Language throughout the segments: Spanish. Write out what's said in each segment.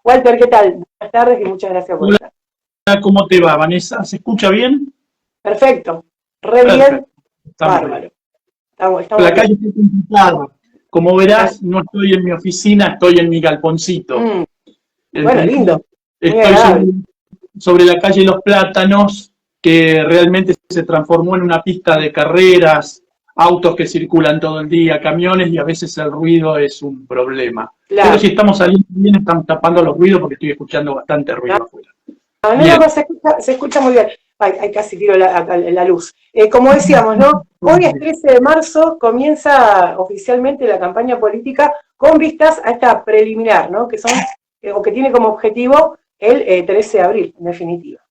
Walter, ¿qué tal? Buenas tardes y muchas gracias por estar. Hola, ¿cómo te va, Vanessa? ¿Se escucha bien? Perfecto, re bien, Perfecto. bárbaro. La Estamos calle bien. está complicada. Como verás, no estoy en mi oficina, estoy en mi galponcito. Mm, bueno, Entonces, lindo, muy estoy agradable. sobre la calle Los Plátanos, que realmente se transformó en una pista de carreras, autos que circulan todo el día, camiones, y a veces el ruido es un problema. Pero si Claro. estamos saliendo bien, estamos tapando los ruidos porque estoy escuchando bastante No, ruido afuera. no, Bien. se escucha muy bien. Ay, casi tiro la luz. Como decíamos, ¿no? Hoy es 13 de marzo, comienza oficialmente la campaña política con vistas a esta preliminar, ¿no? Que son, o que tiene como objetivo el 13 de abril, en definitiva.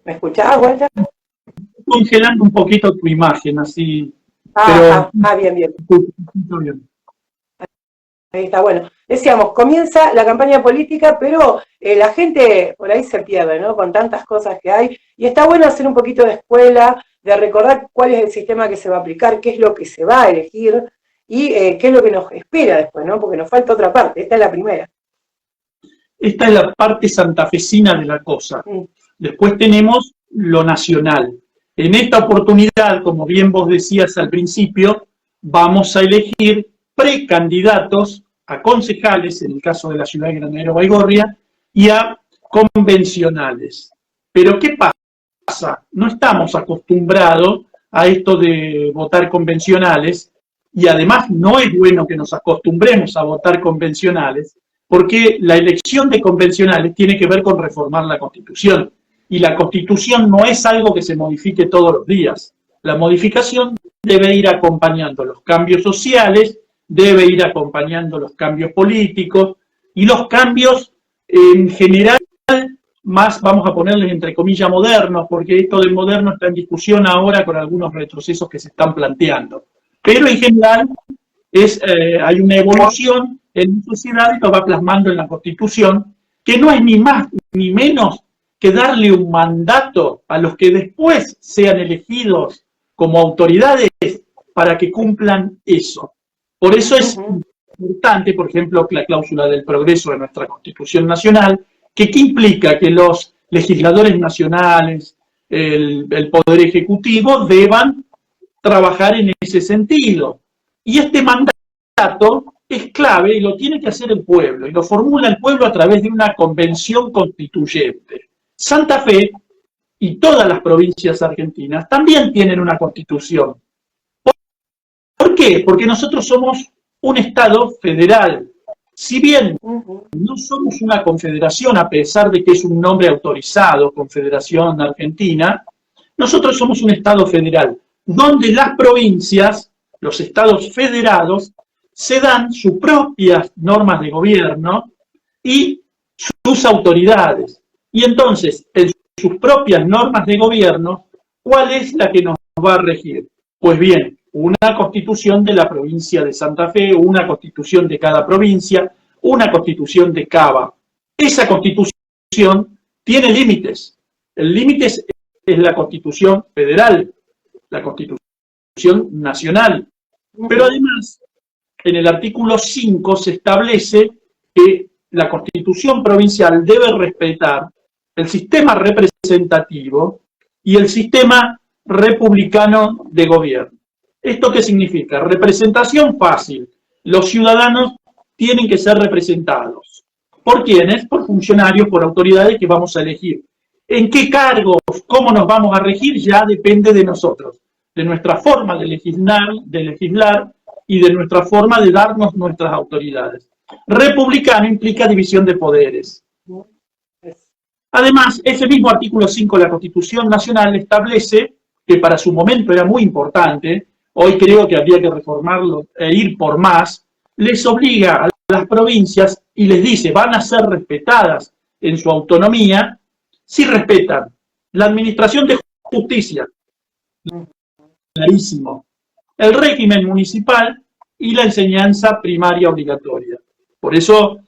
¿Me escuchás, Walter? Congelando un poquito tu imagen, así, pero Bien, bien. bien. Ahí está, bueno. Decíamos, comienza la campaña política, pero la gente por ahí se pierde, ¿no? Con tantas cosas que hay. Y está bueno hacer un poquito de escuela, de recordar cuál es el sistema que se va a aplicar, qué es lo que se va a elegir y qué es lo que nos espera después, ¿no? Porque nos falta otra parte. Esta es la primera. Esta es la parte santafesina de la cosa. Después tenemos lo nacional. En esta oportunidad, como bien vos decías al principio, vamos a elegir precandidatos a concejales, en el caso de la ciudad de Granadero Baigorria, y a convencionales. Pero ¿qué pasa? No estamos acostumbrados a esto de votar convencionales, y además no es bueno que nos acostumbremos a votar convencionales, porque la elección de convencionales tiene que ver con reformar la Constitución. Y la Constitución no es algo que se modifique todos los días. La modificación debe ir acompañando los cambios sociales, debe ir acompañando los cambios políticos y los cambios en general más, vamos a ponerles entre comillas, modernos, porque esto del moderno está en discusión ahora con algunos retrocesos que se están planteando. Pero en general hay una evolución en la sociedad y lo va plasmando en la Constitución, que no es ni más ni menos que darle un mandato a los que después sean elegidos como autoridades para que cumplan eso. Por eso es importante, por ejemplo, la cláusula del progreso de nuestra Constitución Nacional, que implica que los legisladores nacionales, el Poder Ejecutivo, deban trabajar en ese sentido. Y este mandato es clave y lo tiene que hacer el pueblo, y lo formula el pueblo a través de una convención constituyente. Santa Fe y todas las provincias argentinas también tienen una constitución. ¿Por qué? Porque nosotros somos un Estado federal. Si bien no somos una confederación, a pesar de que es un nombre autorizado, Confederación Argentina, nosotros somos un Estado federal, donde las provincias, los estados federados, se dan sus propias normas de gobierno y sus autoridades. Y entonces, en sus propias normas de gobierno, ¿cuál es la que nos va a regir? Pues bien, una constitución de la provincia de Santa Fe, una constitución de cada provincia, una constitución de Cava. Esa constitución tiene límites. El límite es la constitución federal, la constitución nacional. Pero además, en el artículo 5 se establece que la constitución provincial debe respetar el sistema representativo y el sistema republicano de gobierno. ¿Esto qué significa? Representación fácil. Los ciudadanos tienen que ser representados. ¿Por quiénes? Por funcionarios, por autoridades que vamos a elegir. ¿En qué cargos? ¿Cómo nos vamos a regir? Ya depende de nosotros, de nuestra forma de legislar y de nuestra forma de darnos nuestras autoridades. Republicano implica división de poderes. Además, ese mismo artículo 5 de la Constitución Nacional establece, que para su momento era muy importante, hoy creo que habría que reformarlo e ir por más, les obliga a las provincias y les dice, van a ser respetadas en su autonomía si respetan la administración de justicia, clarísimo, el régimen municipal y la enseñanza primaria obligatoria. Por eso,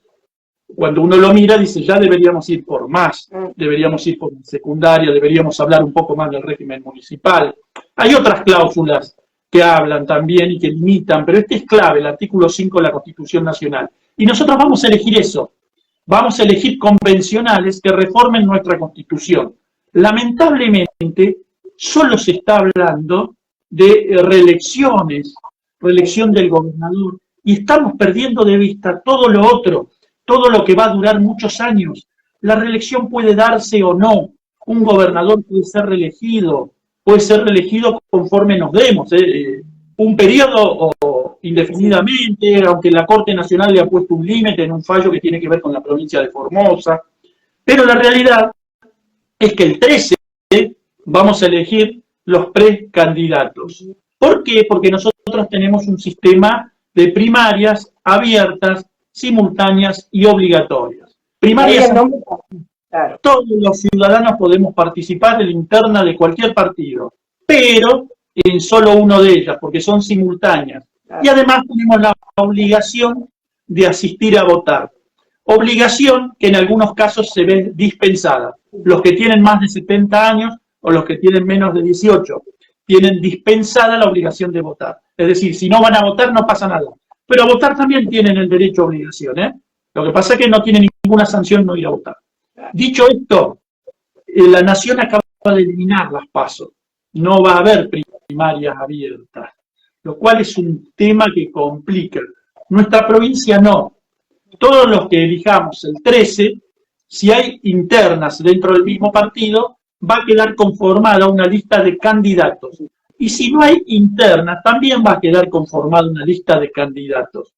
cuando uno lo mira, dice, ya deberíamos ir por más, deberíamos ir por secundaria, deberíamos hablar un poco más del régimen municipal. Hay otras cláusulas que hablan también y que limitan, pero este es clave, el artículo 5 de la Constitución Nacional. Y nosotros vamos a elegir eso. Vamos a elegir convencionales que reformen nuestra Constitución. Lamentablemente, solo se está hablando de reelecciones, reelección del gobernador, y estamos perdiendo de vista todo lo otro, todo lo que va a durar muchos años. La reelección puede darse o no, un gobernador puede ser reelegido conforme nos demos, un periodo o indefinidamente, aunque la Corte Nacional le ha puesto un límite en un fallo que tiene que ver con la provincia de Formosa, pero la realidad es que el 13 vamos a elegir los precandidatos. ¿Por qué? Porque nosotros tenemos un sistema de primarias abiertas, simultáneas y obligatorias. Primarias, claro. Todos los ciudadanos podemos participar en la interna de cualquier partido, pero en solo uno de ellas, porque son simultáneas. Claro. Y además tenemos la obligación de asistir a votar. Obligación que en algunos casos se ve dispensada. Los que tienen más de 70 años o los que tienen menos de 18 tienen dispensada la obligación de votar. Es decir, si no van a votar no pasa nada. Pero a votar también tienen el derecho a obligación, ¿eh? Lo que pasa es que no tienen ninguna sanción no ir a votar. Dicho esto, la Nación acaba de eliminar las PASO. No va a haber primarias abiertas, lo cual es un tema que complica. Nuestra provincia no. Todos los que elijamos el 13, si hay internas dentro del mismo partido, va a quedar conformada una lista de candidatos. Y si no hay internas, también va a quedar conformada una lista de candidatos.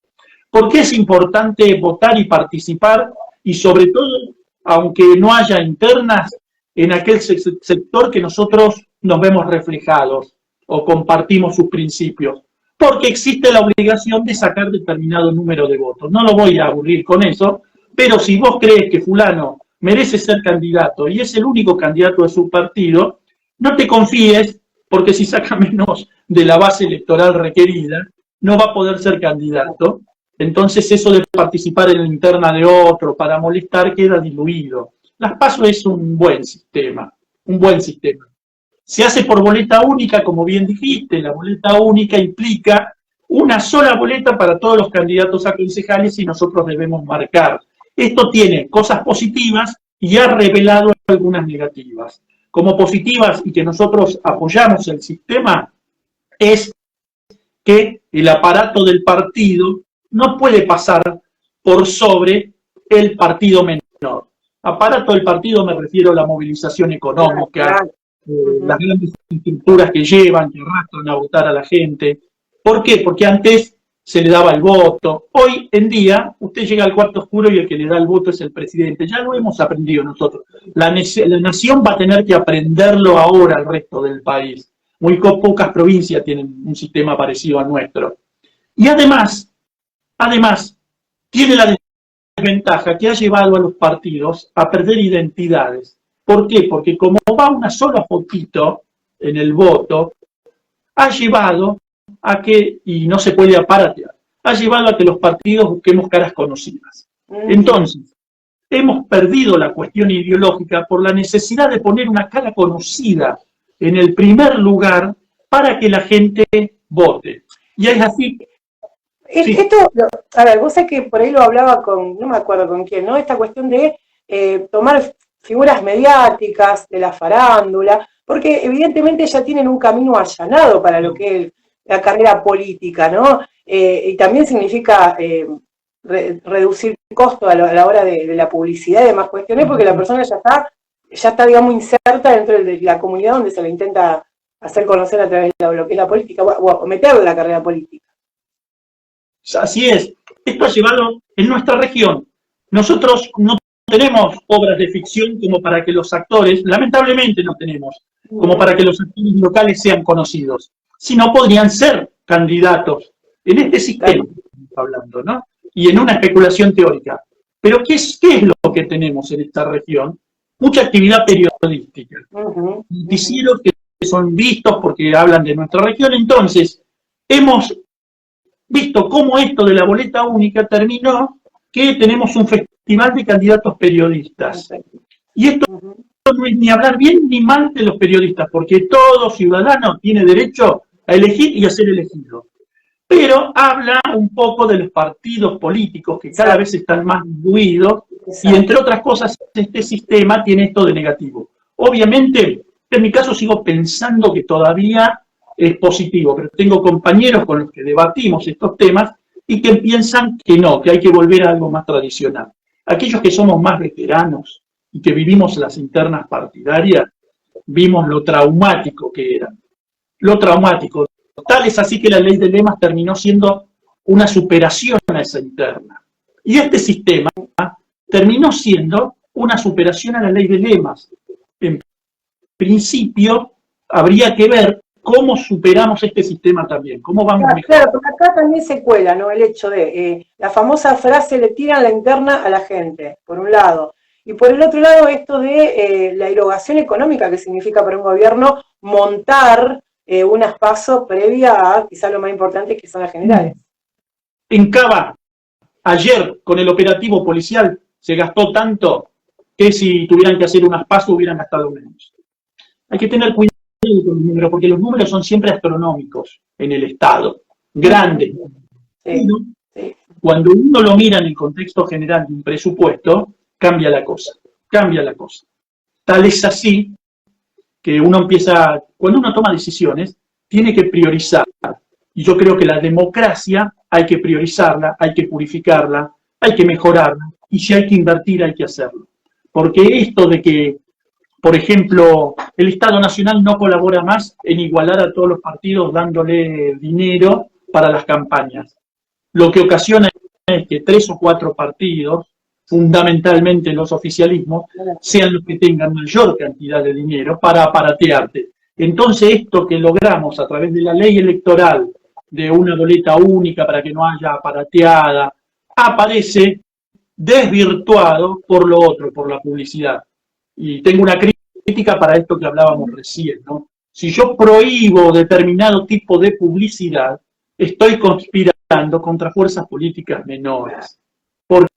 ¿Por qué es importante votar y participar? Y sobre todo, aunque no haya internas, en aquel sector que nosotros nos vemos reflejados o compartimos sus principios. Porque existe la obligación de sacar determinado número de votos. No lo voy a aburrir con eso, pero si vos crees que fulano merece ser candidato y es el único candidato de su partido, no te confíes, porque si saca menos de la base electoral requerida, no va a poder ser candidato. Entonces eso de participar en la interna de otro para molestar queda diluido. Las PASO es un buen sistema, un buen sistema. Se hace por boleta única, como bien dijiste, la boleta única implica una sola boleta para todos los candidatos a concejales y nosotros debemos marcar. Esto tiene cosas positivas y ha revelado algunas negativas. Como positivas y que nosotros apoyamos el sistema es que el aparato del partido no puede pasar por sobre el partido menor. Aparato del partido me refiero a la movilización económica, las grandes estructuras que llevan, que arrastran a votar a la gente. ¿Por qué? Porque antes se le daba el voto. Hoy en día, usted llega al cuarto oscuro y el que le da el voto es el presidente. Ya lo hemos aprendido nosotros. La nación va a tener que aprenderlo ahora al resto del país. Muy pocas provincias tienen un sistema parecido a nuestro. Y además, tiene la desventaja que ha llevado a los partidos a perder identidades. ¿Por qué? Porque como va una sola fotito en el voto, ha llevado a que, y no se puede aparatear, ha llevado a que los partidos busquemos caras conocidas. Entonces, hemos perdido la cuestión ideológica por la necesidad de poner una cara conocida en el primer lugar para que la gente vote. Y es así. Sí. Esto, a ver, vos sabés que por ahí lo hablaba con, no me acuerdo con quién, ¿no? Esta cuestión de tomar figuras mediáticas de la farándula, porque evidentemente ya tienen un camino allanado para lo que es la carrera política, ¿no? Y también significa reducir costo a la hora de la publicidad y demás cuestiones, porque la persona ya está, digamos, inserta dentro de la comunidad donde se le intenta hacer conocer a través de lo que es la política, o meterlo en la carrera política. Así es. Esto ha llevado en nuestra región. Nosotros no tenemos obras de ficción como para que los actores, lamentablemente no tenemos, como para que los actores locales sean conocidos, sino podrían ser candidatos en este sistema que estamos hablando, ¿no? Y en una especulación teórica. Pero ¿qué es lo que tenemos en esta región? Mucha actividad periodística. Noticieros que son vistos porque hablan de nuestra región. Entonces, hemos visto cómo esto de la boleta única terminó, que tenemos un festival de candidatos periodistas. Y esto no es ni hablar bien ni mal de los periodistas, porque todo ciudadano tiene derecho a elegir y a ser elegido. pero habla un poco de los partidos políticos que cada vez están más diluidos y entre otras cosas este sistema tiene esto de negativo. Obviamente, en mi caso sigo pensando que todavía es positivo, pero tengo compañeros con los que debatimos estos temas y que piensan que no, que hay que volver a algo más tradicional. Aquellos que somos más veteranos y que vivimos las internas partidarias, vimos lo traumático que era. Lo traumático. Tal es así que la ley de lemas terminó siendo una superación a esa interna. Y este sistema terminó siendo una superación a la ley de lemas. En principio, habría que ver cómo superamos este sistema también, cómo vamos mejor. Claro, porque acá también se cuela, ¿no? El hecho de la famosa frase le tiran la interna a la gente, por un lado. Y por el otro lado, esto de la erogación económica que significa para un gobierno montar unas PASO previa a quizá lo más importante que son las generales. En Cava, ayer con el operativo policial se gastó tanto que si tuvieran que hacer unas PASO hubieran gastado menos. Hay que tener cuidado con los números, porque los números son siempre astronómicos en el Estado, grandes. Sí, sí. Cuando uno lo mira en el contexto general de un presupuesto, cambia la cosa, cambia la cosa. Tal es así que uno empieza, cuando uno toma decisiones, tiene que priorizar. Y yo creo que la democracia hay que priorizarla, hay que purificarla, hay que mejorarla, y si hay que invertir, hay que hacerlo. Porque esto de que, por ejemplo, el Estado Nacional no colabora más en igualar a todos los partidos dándole dinero para las campañas. Lo que ocasiona es que 3 o 4 partidos, fundamentalmente los oficialismos, sean los que tengan mayor cantidad de dinero para aparatearte. Entonces esto que logramos a través de la ley electoral, de una boleta única para que no haya aparateada, aparece desvirtuado por lo otro, por la publicidad. Y tengo una crítica para esto que hablábamos recién, ¿no? Si yo prohíbo determinado tipo de publicidad, estoy conspirando contra fuerzas políticas menores. ¿Por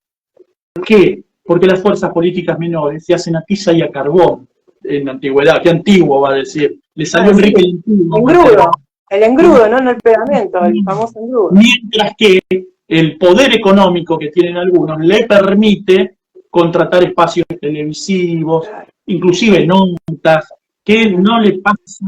qué? Porque las fuerzas políticas menores se hacen a tiza y a carbón en la antigüedad. ¿Qué antiguo va a decir? Le salió Enrique el Antiguo. El engrudo, ¿no? No el pegamento, el famoso engrudo. Mientras que el poder económico que tienen algunos le permite contratar espacios televisivos, inclusive notas, que no le pasa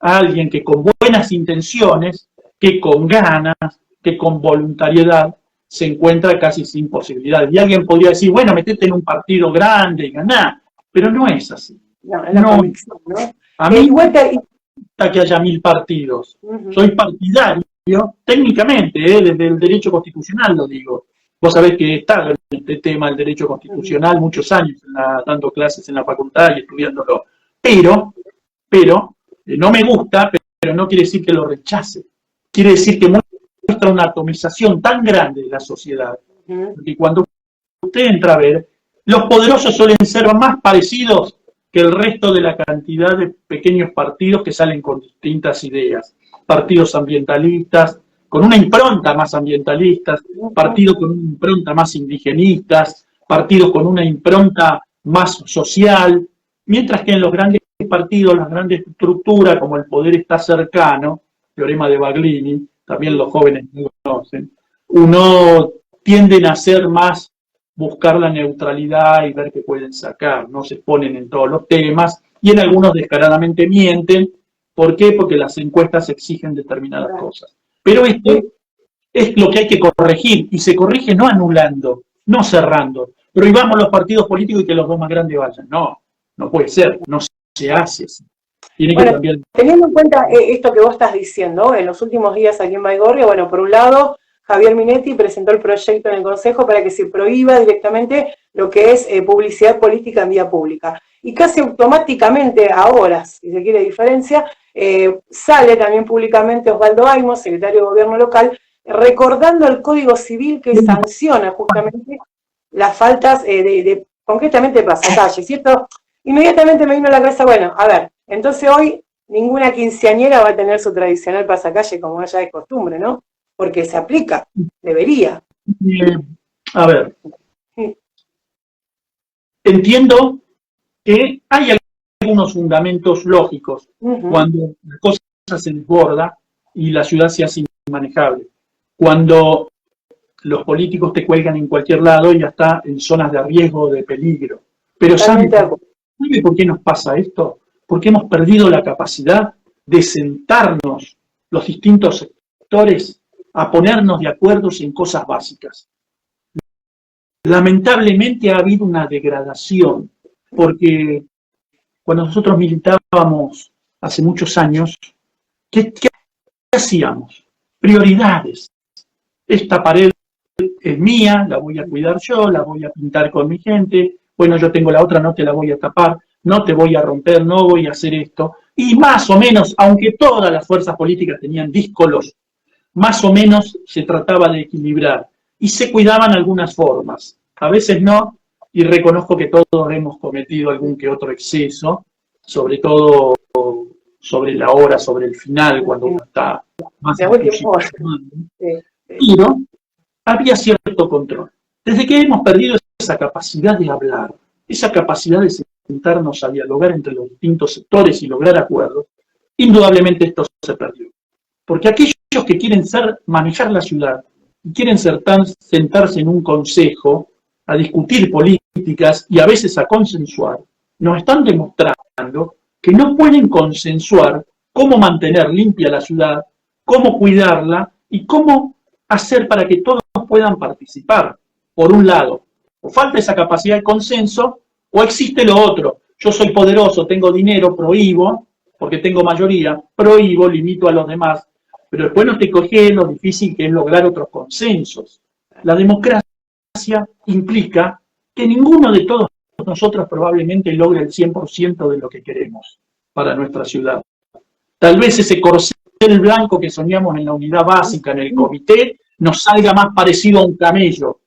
a alguien que con buenas intenciones, que con ganas, que con voluntariedad, se encuentra casi sin posibilidad. Y alguien podría decir, bueno, metete en un partido grande y ganá, pero no es así. No, es la convicción, ¿no? A mí me gusta que haya 1000 partidos. Soy partidario, técnicamente, desde el derecho constitucional lo digo. Vos sabés que está en este tema del derecho constitucional muchos años, dando clases en la facultad y estudiándolo. Pero no me gusta, pero no quiere decir que lo rechace. Quiere decir que muestra una atomización tan grande de la sociedad, que cuando usted entra a ver, los poderosos suelen ser más parecidos que el resto de la cantidad de pequeños partidos que salen con distintas ideas. Partidos ambientalistas, con una impronta más ambientalistas, partidos con una impronta más indigenistas, partidos con una impronta más social, mientras que en los grandes partidos, las grandes estructuras, como el poder está cercano, teorema de Baglini, también los jóvenes lo conocen, uno tienden a ser más buscar la neutralidad y ver qué pueden sacar, no se ponen en todos los temas, y en algunos descaradamente mienten. ¿Por qué? Porque las encuestas exigen determinadas cosas. Pero esto es lo que hay que corregir, y se corrige no anulando, no cerrando, prohibamos los partidos políticos y que los dos más grandes vayan. No, no puede ser, no se hace así. Tiene que cambiar. Teniendo en cuenta esto que vos estás diciendo, en los últimos días aquí en Baigorria, bueno, por un lado, Javier Minetti presentó el proyecto en el Consejo para que se prohíba directamente lo que es publicidad política en vía pública. Y casi automáticamente, ahora, si se quiere diferencia, sale también públicamente Osvaldo Aymos, secretario de Gobierno local, recordando el Código Civil que sanciona justamente las faltas concretamente de pasacalle, ¿cierto? Inmediatamente me vino a la cabeza, bueno, a ver, entonces hoy ninguna quinceañera va a tener su tradicional pasacalle como ya es costumbre, ¿no? Porque se aplica, debería. A ver, entiendo que hay algunos fundamentos lógicos cuando la cosa se desborda y la ciudad se hace inmanejable. cuando los políticos te cuelgan en cualquier lado y ya está en zonas de riesgo, de peligro. Pero ¿sabe por qué nos pasa esto? Porque hemos perdido la capacidad de sentarnos los distintos sectores a ponernos de acuerdo en cosas básicas. Lamentablemente ha habido una degradación, porque cuando nosotros militábamos hace muchos años, ¿qué hacíamos? Prioridades. Esta pared es mía, la voy a cuidar yo, la voy a pintar con mi gente, bueno, yo tengo la otra, no te la voy a tapar, no te voy a romper, no voy a hacer esto. Y más o menos, aunque todas las fuerzas políticas tenían díscolos, más o menos se trataba de equilibrar. Y se cuidaban algunas formas. A veces no, y reconozco que todos hemos cometido algún que otro exceso, sobre todo sobre la hora, sobre el final, cuando uno está más entusiasmado. Pero había cierto control. Desde que hemos perdido esa capacidad de hablar, esa capacidad de sentarnos a dialogar entre los distintos sectores y lograr acuerdos, indudablemente esto se perdió. Porque aquellos que quieren manejar la ciudad y quieren sentarse en un consejo a discutir políticas y a veces a consensuar, nos están demostrando que no pueden consensuar cómo mantener limpia la ciudad, cómo cuidarla y cómo hacer para que todos puedan participar. Por un lado, o falta esa capacidad de consenso, o existe lo otro. Yo soy poderoso, tengo dinero, prohíbo, porque tengo mayoría, prohíbo, limito a los demás, pero después no te coges lo difícil que es lograr otros consensos. La democracia implica que ninguno de todos nosotros probablemente logre el 100% de lo que queremos para nuestra ciudad. Tal vez ese corcel blanco que soñamos en la unidad básica, en el comité, nos salga más parecido a un camello.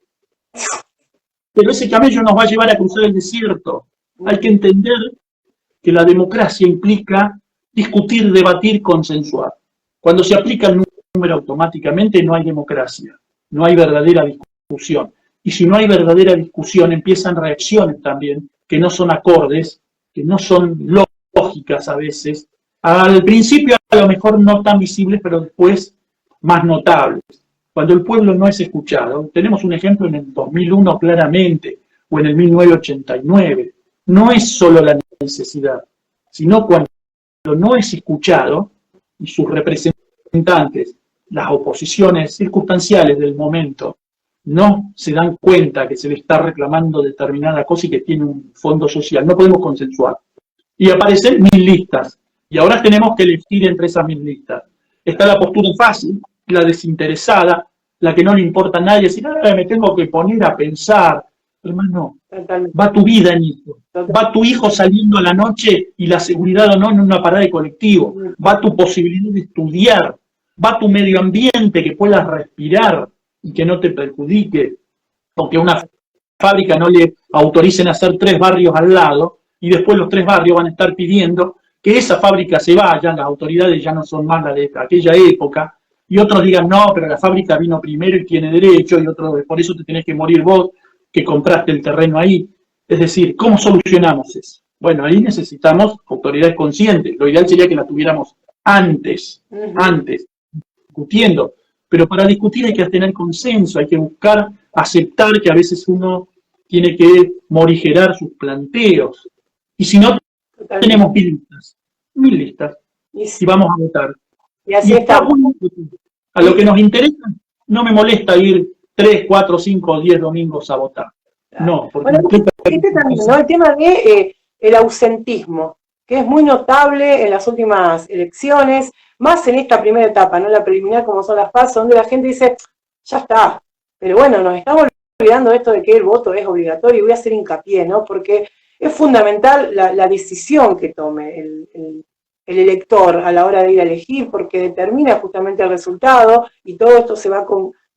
Pero ese camello nos va a llevar a cruzar el desierto. Hay que entender que la democracia implica discutir, debatir, consensuar. Cuando se aplica el número automáticamente no hay democracia, no hay verdadera discusión. Y si no hay verdadera discusión, empiezan reacciones también que no son acordes, que no son lógicas a veces. Al principio a lo mejor no tan visibles, pero después más notables. Cuando el pueblo no es escuchado, tenemos un ejemplo en el 2001 claramente, o en el 1989, no es solo la necesidad, sino cuando no es escuchado y sus representantes, las oposiciones circunstanciales del momento, no se dan cuenta que se le está reclamando determinada cosa y que tiene un fondo social. No podemos consensuar. Y aparecen 1000 listas. Y ahora tenemos que elegir entre esas 1000 listas. Está la postura fácil, la desinteresada, la que no le importa a nadie, decir, me tengo que poner a pensar. Hermano, va tu vida en eso. Va tu hijo saliendo a la noche y la seguridad o no en una parada de colectivo. Va tu posibilidad de estudiar. Va tu medio ambiente, que puedas respirar y que no te perjudique. Porque a una fábrica no le autoricen a hacer 3 barrios al lado y después los 3 barrios van a estar pidiendo que esa fábrica se vaya, las autoridades ya no son más las de aquella época, y otros digan, no, pero la fábrica vino primero y tiene derecho, y otros, por eso te tenés que morir vos, que compraste el terreno ahí. Es decir, ¿cómo solucionamos eso? Bueno, ahí necesitamos autoridades conscientes. Lo ideal sería que la tuviéramos antes, discutiendo. Pero para discutir hay que tener consenso, hay que buscar, aceptar que a veces uno tiene que morigerar sus planteos. Y si no, tenemos 1000 listas, y vamos a votar. Y así está. A lo que nos interesa, no me molesta ir 3, 4, 5 10 domingos a votar. No, porque bueno, también, ¿no? El tema de el ausentismo, que es muy notable en las últimas elecciones, más en esta primera etapa, ¿no? La preliminar, como son las PASO, donde la gente dice, ya está. Pero bueno, nos estamos olvidando de esto de que el voto es obligatorio, y voy a hacer hincapié, ¿no? Porque es fundamental la decisión que tome el elector a la hora de ir a elegir, porque determina justamente el resultado, y todo esto se va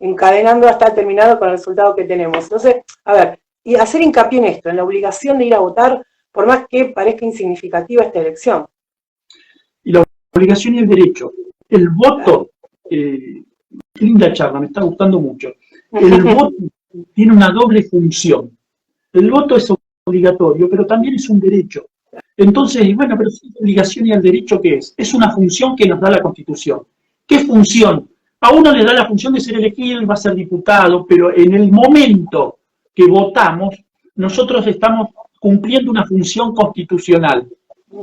encadenando hasta terminado con el resultado que tenemos. Entonces, a ver, y hacer hincapié en esto, en la obligación de ir a votar, por más que parezca insignificativa esta elección. Y la obligación y el derecho. El voto, qué linda charla, me está gustando mucho. El voto tiene una doble función. El voto es obligatorio, pero también es un derecho. Entonces, bueno, pero si es obligación y el derecho, ¿qué es? Es una función que nos da la Constitución. ¿Qué función a uno le da la función de ser elegido y va a ser diputado, pero en el momento que votamos, nosotros estamos cumpliendo una función constitucional,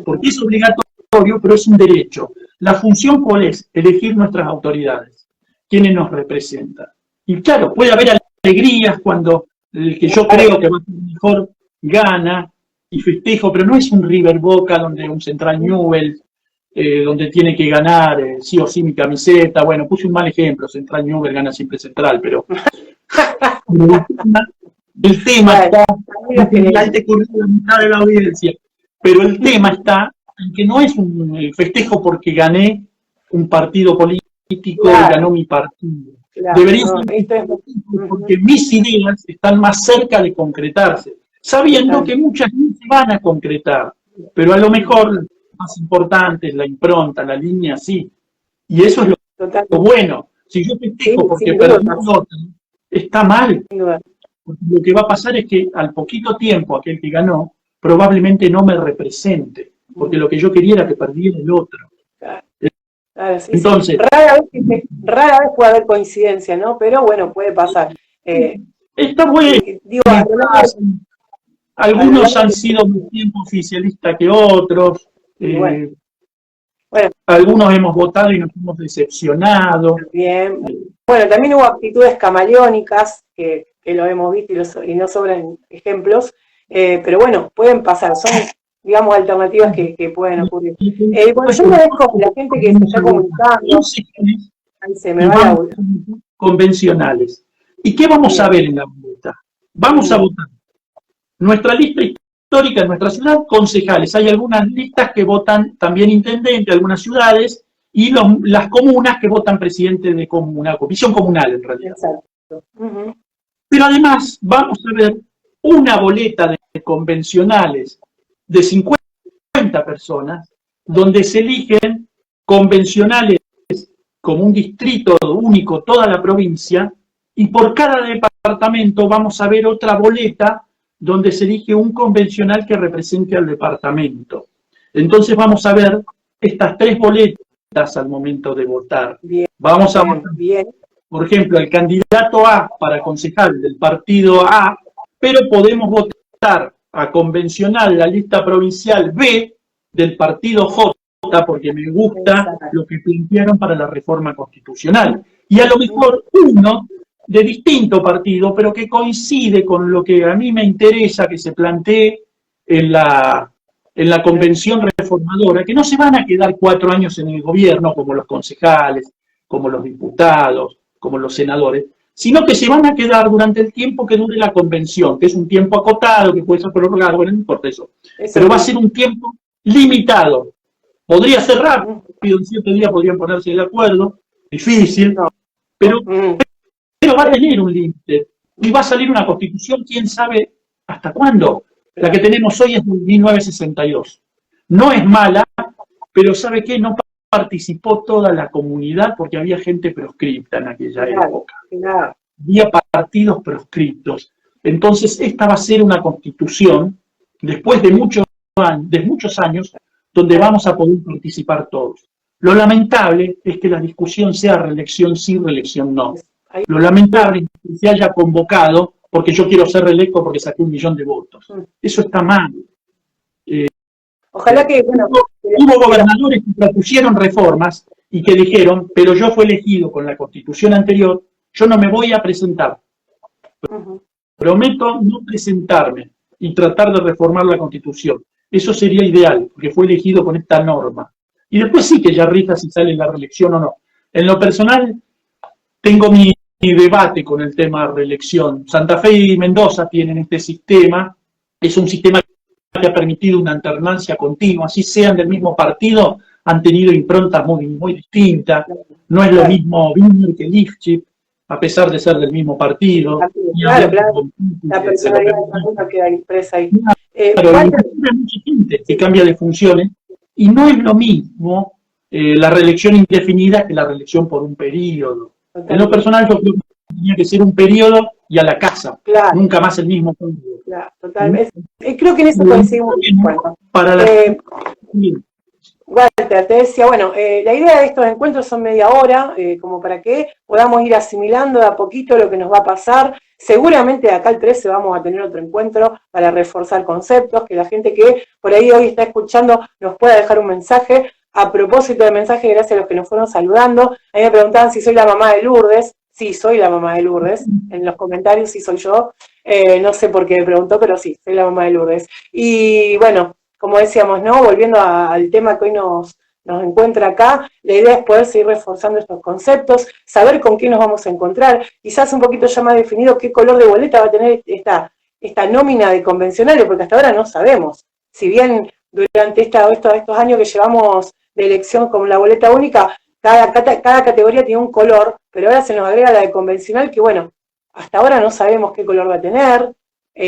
porque es obligatorio, pero es un derecho. La función, ¿cuál es? Elegir nuestras autoridades, quienes nos representan. Y claro, puede haber alegrías cuando el que yo creo que va a ser mejor gana y festejo, pero no es un River Boca donde un Central Newell's, donde tiene que ganar sí o sí mi camiseta. Bueno, puse un mal ejemplo, Central Newell's gana siempre Central, pero el tema está, en general te corre la mitad de la audiencia, pero el tema está en que no es un festejo porque gané un partido político y ganó mi partido. Debería ser porque mis ideas están más cerca de concretarse, sabiendo que muchas no se van a concretar, pero a lo mejor lo más importante es la impronta, la línea, sí. Y eso es lo bueno. Si yo festejo porque perdí un otro, está mal. Porque lo que va a pasar es que al poquito tiempo aquel que ganó probablemente no me represente, porque lo que yo quería era que perdiera el otro. Claro, sí, entonces, sí. Rara vez puede haber coincidencia, ¿no? Pero bueno, puede pasar. Está bueno. Algunos han sido más tiempo oficialistas que otros. Bueno. Algunos hemos votado y nos hemos decepcionado. Bien. Bueno, también hubo actitudes camaleónicas, que lo hemos visto y no sobran ejemplos, pero bueno, pueden pasar, son, digamos, alternativas que pueden ocurrir. Bueno, yo agradezco a la gente que se está comunicando. Ahí se me va la aula. Convencionales. ¿Y qué vamos a ver en la boleta? Vamos a votar nuestra lista histórica en nuestra ciudad, concejales. Hay algunas listas que votan también intendente, algunas ciudades, y las comunas que votan presidente de comuna, comisión comunal en realidad. Exacto. Pero además vamos a ver una boleta de convencionales de 50 personas, donde se eligen convencionales como un distrito único, toda la provincia, y por cada departamento vamos a ver otra boleta donde se elige un convencional que represente al departamento. Entonces vamos a ver estas tres boletas al momento de votar. Bien, vamos a votar, por ejemplo, el candidato A para concejal del partido A, pero podemos votar a convencional la lista provincial B del partido J, porque me gusta lo que plantearon para la reforma constitucional. Y a lo mejor uno de distinto partido, pero que coincide con lo que a mí me interesa que se plantee en la convención reformadora, que no se van a quedar 4 años en el gobierno como los concejales, como los diputados, como los senadores, sino que se van a quedar durante el tiempo que dure la convención, que es un tiempo acotado, que puede ser prorrogado, bueno, no importa eso, pero va a ser un tiempo limitado. Podría ser rápido, en 7 días podrían ponerse de acuerdo, difícil, pero va a tener un límite. Y va a salir una constitución, quién sabe hasta cuándo. La que tenemos hoy es de 1962. No es mala, pero ¿sabe qué? No participó toda la comunidad porque había gente proscripta en aquella época. Había partidos proscriptos. Entonces, esta va a ser una constitución, después de muchos años, donde vamos a poder participar todos. Lo lamentable es que la discusión sea reelección sí, reelección no. Lo lamentable es que se haya convocado porque yo quiero ser reelecto porque saqué 1 millón de votos. Eso está mal. Ojalá que, bueno... Hubo gobernadores que propusieron reformas y que dijeron, pero yo fui elegido con la constitución anterior, yo no me voy a presentar. Prometo no presentarme y tratar de reformar la constitución. Eso sería ideal, porque fue elegido con esta norma. Y después sí que ya rija si sale la reelección o no. En lo personal, tengo mi debate con el tema de reelección. Santa Fe y Mendoza tienen este sistema, es un sistema que ha permitido una alternancia continua, así sean del mismo partido, han tenido improntas muy distintas, no es lo mismo Wiener que Lifchitz, a pesar de ser del mismo partido. Claro, la personalidad de cada uno queda impresa ahí. Claro, hay mucha gente que cambia de funciones, y no es lo mismo la reelección indefinida que la reelección por un periodo. En lo personal yo creo que tenía que ser un periodo y a la casa, nunca más el mismo periodo. Claro, totalmente. Creo que en eso coincidimos. Para Walter, te decía, bueno, la idea de estos encuentros son media hora, como para que podamos ir asimilando de a poquito lo que nos va a pasar. Seguramente de acá al 13 vamos a tener otro encuentro para reforzar conceptos, que la gente que por ahí hoy está escuchando nos pueda dejar un mensaje. A propósito de mensaje, gracias a los que nos fueron saludando. A mí me preguntaban si soy la mamá de Lourdes. Sí, soy la mamá de Lourdes. En los comentarios sí soy yo. No sé por qué me preguntó, pero sí, soy la mamá de Lourdes. Y bueno, como decíamos, ¿no? Volviendo al tema que hoy nos encuentra acá, la idea es poder seguir reforzando estos conceptos, saber con qué nos vamos a encontrar, quizás un poquito ya más definido qué color de boleta va a tener esta nómina de convencionales, porque hasta ahora no sabemos. Si bien durante estos años que llevamos de elección con la boleta única, cada categoría tiene un color, pero ahora se nos agrega la de convencional, que bueno, hasta ahora no sabemos qué color va a tener.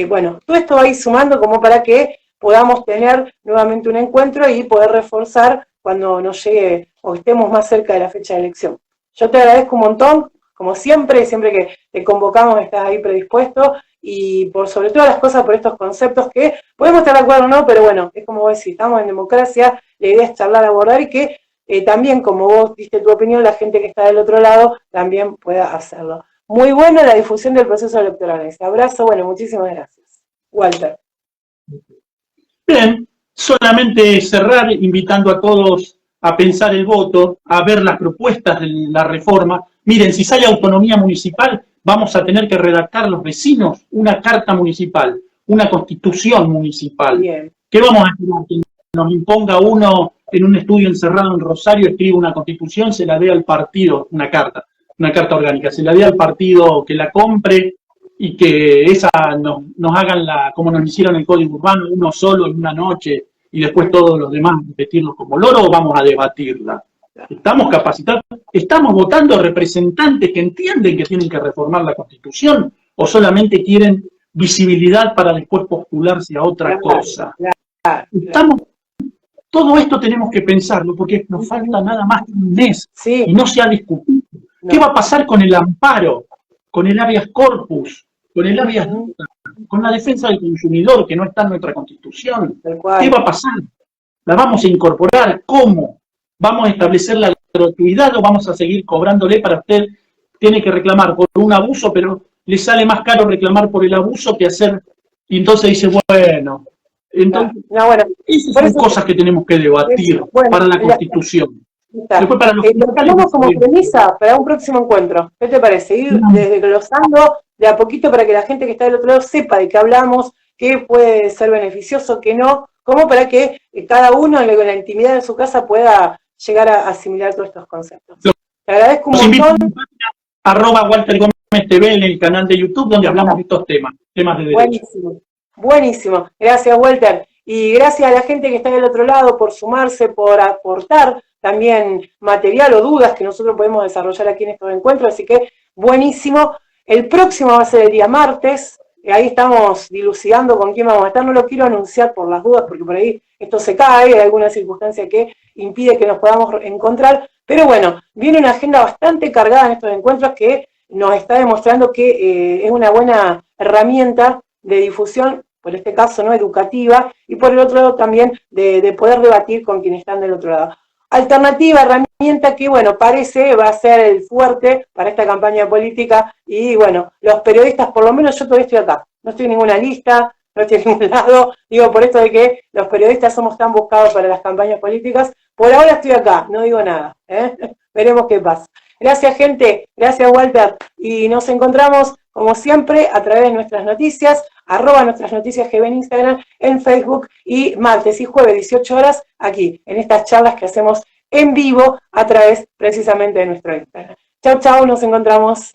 Bueno, todo esto va a ir sumando como para que podamos tener nuevamente un encuentro y poder reforzar cuando nos llegue o estemos más cerca de la fecha de elección. Yo te agradezco un montón, como siempre que te convocamos estás ahí predispuesto, y por sobre todas las cosas por estos conceptos que podemos estar de acuerdo o no, pero bueno, es como vos decís, estamos en democracia, la idea es charlar, abordar y que también, como vos diste tu opinión, la gente que está del otro lado también pueda hacerlo. Muy buena la difusión del proceso electoral. Ese abrazo, bueno, muchísimas gracias. Walter. Bien, solamente cerrar invitando a todos a pensar el voto, a ver las propuestas de la reforma. Miren, si sale autonomía municipal, vamos a tener que redactar los vecinos una carta municipal, una constitución municipal. Bien. ¿Qué vamos a hacer? Que nos imponga uno en un estudio encerrado en Rosario, escribe una constitución, se la dé al partido, una carta orgánica, se la dé al partido que la compre, y que esa nos hagan como nos hicieron el Código Urbano, uno solo en una noche, y después todos los demás repetirlos como loro, o vamos a debatirla. Estamos capacitados, estamos votando representantes que entienden que tienen que reformar la Constitución, o solamente quieren visibilidad para después postularse a otra cosa. Todo esto tenemos que pensarlo, porque nos falta nada más que un mes, y no se ha discutido. ¿Qué va a pasar con el amparo, con el habeas corpus, con el habeas data, con la defensa del consumidor, que no está en nuestra Constitución? ¿Qué va a pasar? ¿La vamos a incorporar? ¿Cómo? ¿Vamos a establecer la gratuidad o vamos a seguir cobrándole para usted? Tiene que reclamar por un abuso, pero le sale más caro reclamar por el abuso que hacer. Y entonces dice, bueno, entonces, esas son cosas que tenemos que debatir para la Constitución. Después para los tomamos como premisa para un próximo encuentro. ¿Qué te parece? Ir desglosando de a poquito para que la gente que está del otro lado sepa de qué hablamos, qué puede ser beneficioso, qué no, como para que cada uno en la intimidad de su casa pueda llegar a asimilar todos estos conceptos. Te agradezco un montón. @WalterGomezTV en el canal de YouTube, donde hablamos de estos temas de derecho. Buenísimo, buenísimo. Gracias, Walter. Y gracias a la gente que está del otro lado por sumarse, por aportar también material o dudas que nosotros podemos desarrollar aquí en estos encuentros, así que buenísimo. El próximo va a ser el día martes, ahí estamos dilucidando con quién vamos a estar, no lo quiero anunciar por las dudas, porque por ahí esto se cae, hay alguna circunstancia que impide que nos podamos encontrar, pero bueno, viene una agenda bastante cargada en estos encuentros que nos está demostrando que es una buena herramienta de difusión, por este caso no educativa, y por el otro lado también de poder debatir con quienes están del otro lado. Alternativa, herramienta que, bueno, parece va a ser el fuerte para esta campaña política, y bueno, los periodistas, por lo menos yo todavía estoy acá, no estoy en ninguna lista, no estoy en ningún lado, digo por esto de que los periodistas somos tan buscados para las campañas políticas, por ahora estoy acá, no digo nada, veremos qué pasa. Gracias, gente, gracias, Walter, y nos encontramos, como siempre, a través de nuestras noticias, @nuestras noticias GB en Instagram, en Facebook, y martes y jueves 18 horas aquí, en estas charlas que hacemos en vivo a través precisamente de nuestro Instagram. Chau, chau, nos encontramos.